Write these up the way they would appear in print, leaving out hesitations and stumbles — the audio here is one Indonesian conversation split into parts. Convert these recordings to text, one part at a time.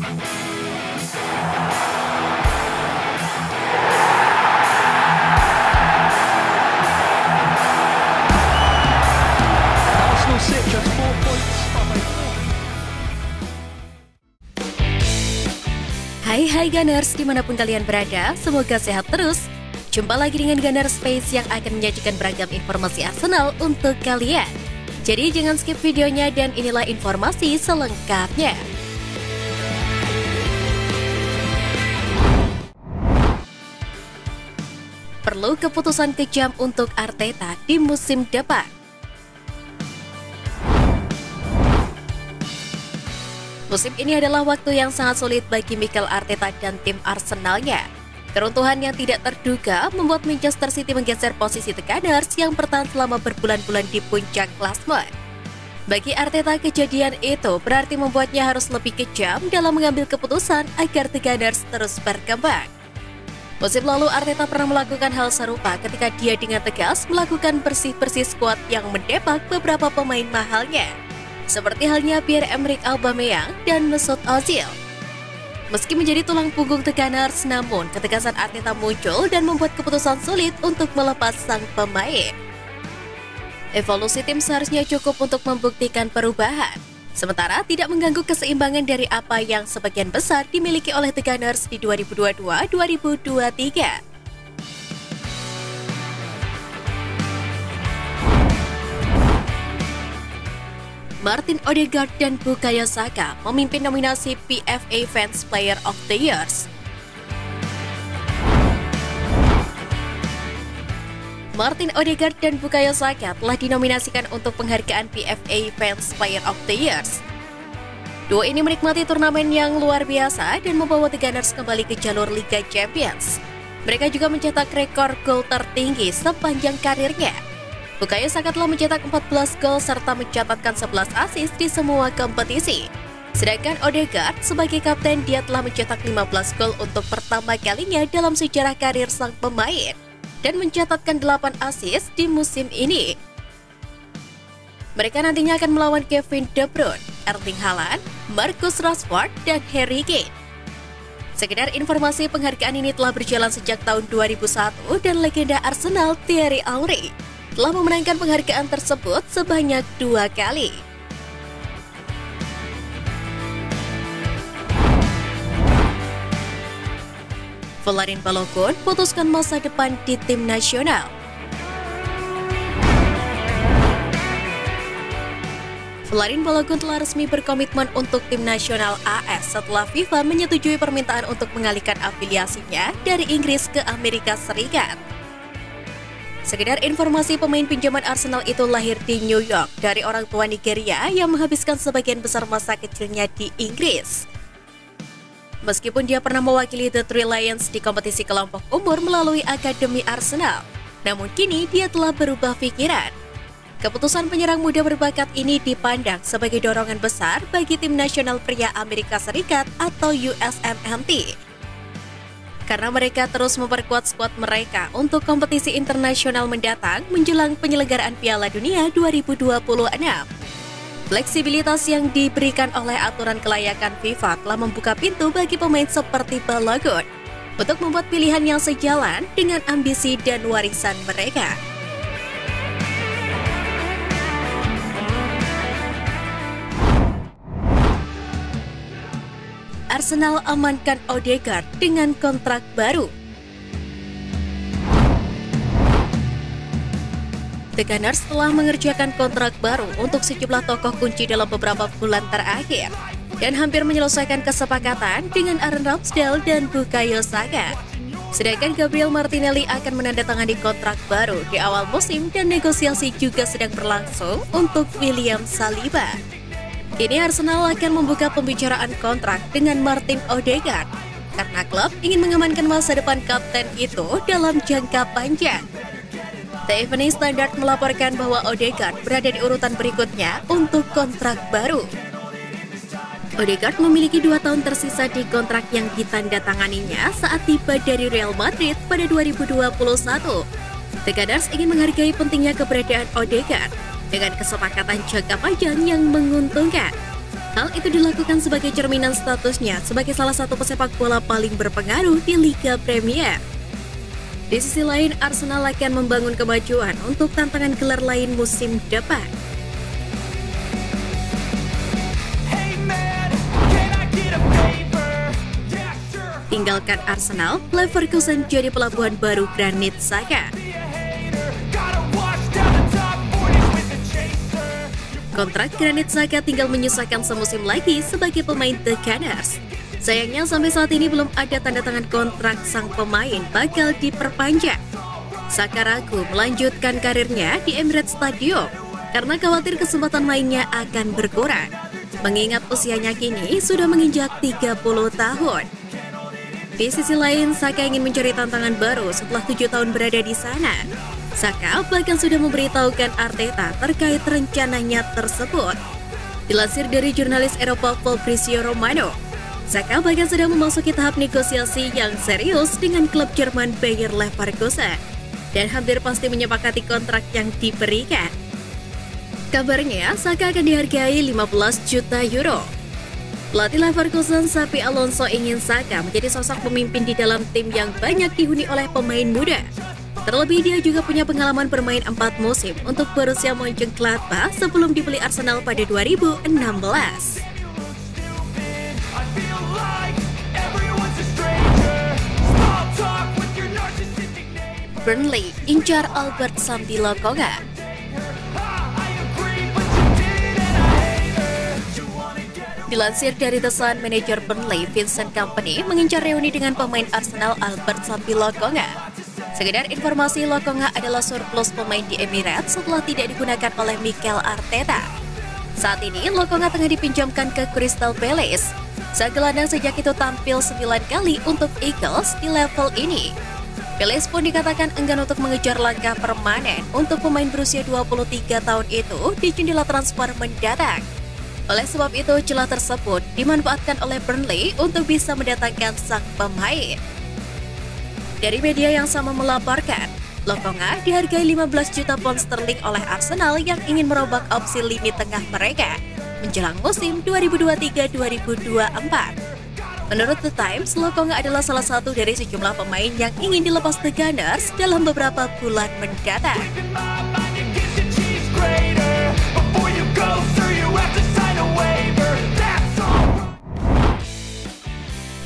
Arsenal sit just 4 points from a Hai Gunners, dimanapun kalian berada, semoga sehat terus. Jumpa lagi dengan Gunner Space yang akan menyajikan beragam informasi Arsenal untuk kalian. Jadi jangan skip videonya dan inilah informasi selengkapnya. Perlu keputusan kejam untuk Arteta di musim depan. Musim ini adalah waktu yang sangat sulit bagi Mikel Arteta dan tim Arsenalnya. Keruntuhan yang tidak terduga membuat Manchester City menggeser posisi The Gunners yang bertahan selama berbulan-bulan di puncak klasemen. Bagi Arteta, kejadian itu berarti membuatnya harus lebih kejam dalam mengambil keputusan agar The Gunners terus berkembang. Musim lalu Arteta pernah melakukan hal serupa ketika dia dengan tegas melakukan bersih-bersih skuad yang mendepak beberapa pemain mahalnya, seperti halnya Pierre-Emerick Aubameyang dan Mesut Ozil. Meski menjadi tulang punggung The Gunners, namun ketegasan Arteta muncul dan membuat keputusan sulit untuk melepas sang pemain. Evolusi tim seharusnya cukup untuk membuktikan perubahan, sementara tidak mengganggu keseimbangan dari apa yang sebagian besar dimiliki oleh The Gunners di 2022-2023. Martin Odegaard dan Bukayo Saka memimpin nominasi PFA Fans Player of the Years. Martin Odegaard dan Bukayo Saka telah dinominasikan untuk penghargaan PFA Fans Player of the Years. Duo ini menikmati turnamen yang luar biasa dan membawa The Gunners kembali ke jalur Liga Champions. Mereka juga mencetak rekor gol tertinggi sepanjang karirnya. Bukayo Saka telah mencetak 14 gol serta mencatatkan 11 assist di semua kompetisi. Sedangkan Odegaard sebagai kapten, dia telah mencetak 15 gol untuk pertama kalinya dalam sejarah karir sang pemain dan mencatatkan 8 assist di musim ini. Mereka nantinya akan melawan Kevin De Bruyne, Erling Haaland, Marcus Rashford, dan Harry Kane. Sekedar informasi, penghargaan ini telah berjalan sejak tahun 2001 dan legenda Arsenal Thierry Henry telah memenangkan penghargaan tersebut sebanyak 2 kali. Folarin Balogun putuskan masa depan di tim nasional. Folarin Balogun telah resmi berkomitmen untuk tim nasional AS setelah FIFA menyetujui permintaan untuk mengalihkan afiliasinya dari Inggris ke Amerika Serikat. Sekedar informasi, pemain pinjaman Arsenal itu lahir di New York dari orang tua Nigeria yang menghabiskan sebagian besar masa kecilnya di Inggris. Meskipun dia pernah mewakili The Three Lions di kompetisi kelompok umur melalui Akademi Arsenal, namun kini dia telah berubah pikiran. Keputusan penyerang muda berbakat ini dipandang sebagai dorongan besar bagi tim nasional pria Amerika Serikat atau USMNT. Karena mereka terus memperkuat skuad mereka untuk kompetisi internasional mendatang menjelang penyelenggaraan Piala Dunia 2026. Fleksibilitas yang diberikan oleh aturan kelayakan FIFA telah membuka pintu bagi pemain seperti Balogun untuk membuat pilihan yang sejalan dengan ambisi dan warisan mereka. Arsenal amankan Odegaard dengan kontrak baru. The Gunners telah mengerjakan kontrak baru untuk sejumlah tokoh kunci dalam beberapa bulan terakhir dan hampir menyelesaikan kesepakatan dengan Aaron Ramsdale dan Bukayo Saka. Sedangkan Gabriel Martinelli akan menandatangani kontrak baru di awal musim dan negosiasi juga sedang berlangsung untuk William Saliba. Kini Arsenal akan membuka pembicaraan kontrak dengan Martin Odegaard karena klub ingin mengamankan masa depan kapten itu dalam jangka panjang. The Evening Standard melaporkan bahwa Odegaard berada di urutan berikutnya untuk kontrak baru. Odegaard memiliki 2 tahun tersisa di kontrak yang ditandatanganinya saat tiba dari Real Madrid pada 2021. The Gunners ingin menghargai pentingnya keberadaan Odegaard dengan kesepakatan jangka panjang yang menguntungkan. Hal itu dilakukan sebagai cerminan statusnya sebagai salah satu pesepak bola paling berpengaruh di Liga Premier. Di sisi lain, Arsenal akan membangun kemajuan untuk tantangan gelar lain musim depan. Tinggalkan Arsenal, Leverkusen jadi pelabuhan baru Granit Xhaka. Kontrak Granit Xhaka tinggal menyisakan semusim lagi sebagai pemain The Gunners. Sayangnya sampai saat ini belum ada tanda tangan kontrak sang pemain bakal diperpanjang. Xhaka ragu melanjutkan karirnya di Emirates Stadium karena khawatir kesempatan mainnya akan berkurang. Mengingat usianya kini sudah menginjak 30 tahun. Di sisi lain, Xhaka ingin mencari tantangan baru setelah 7 tahun berada di sana. Xhaka bahkan sudah memberitahukan Arteta terkait rencananya tersebut. Dilansir dari jurnalis Eropa Fabrizio Romano, Xhaka bahkan sedang memasuki tahap negosiasi yang serius dengan klub Jerman Bayer Leverkusen dan hampir pasti menyepakati kontrak yang diberikan. Kabarnya, Xhaka akan dihargai 15 juta euro. Pelatih Leverkusen Xabi Alonso ingin Xhaka menjadi sosok pemimpin di dalam tim yang banyak dihuni oleh pemain muda. Terlebih dia juga punya pengalaman bermain 4 musim untuk Borussia Mönchengladbach sebelum dibeli Arsenal pada 2016. Burnley incar Albert Sambi Lokonga. Dilansir dari The Sun, manajer Burnley Vincent Kompany mengincar reuni dengan pemain Arsenal Albert Sambi Lokonga. Sekedar informasi, Lokonga adalah surplus pemain di Emirates setelah tidak digunakan oleh Mikel Arteta. Saat ini, Lokonga tengah dipinjamkan ke Crystal Palace. Sang gelandang sejak itu tampil 9 kali untuk Eagles di level ini. Palace pun dikatakan enggan untuk mengejar langkah permanen untuk pemain berusia 23 tahun itu di jendela transfer mendatang. Oleh sebab itu, celah tersebut dimanfaatkan oleh Burnley untuk bisa mendatangkan sang pemain. Dari media yang sama melaporkan, Lokonga dihargai 15 juta pound sterling oleh Arsenal yang ingin merombak opsi lini tengah mereka menjelang musim 2023-2024. Menurut The Times, Lokonga adalah salah satu dari sejumlah pemain yang ingin dilepas The Gunners dalam beberapa bulan mendatang.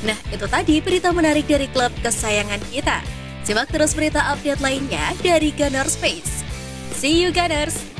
Nah, itu tadi berita menarik dari klub kesayangan kita. Simak terus berita update lainnya dari Gunners Space. See you Gunners!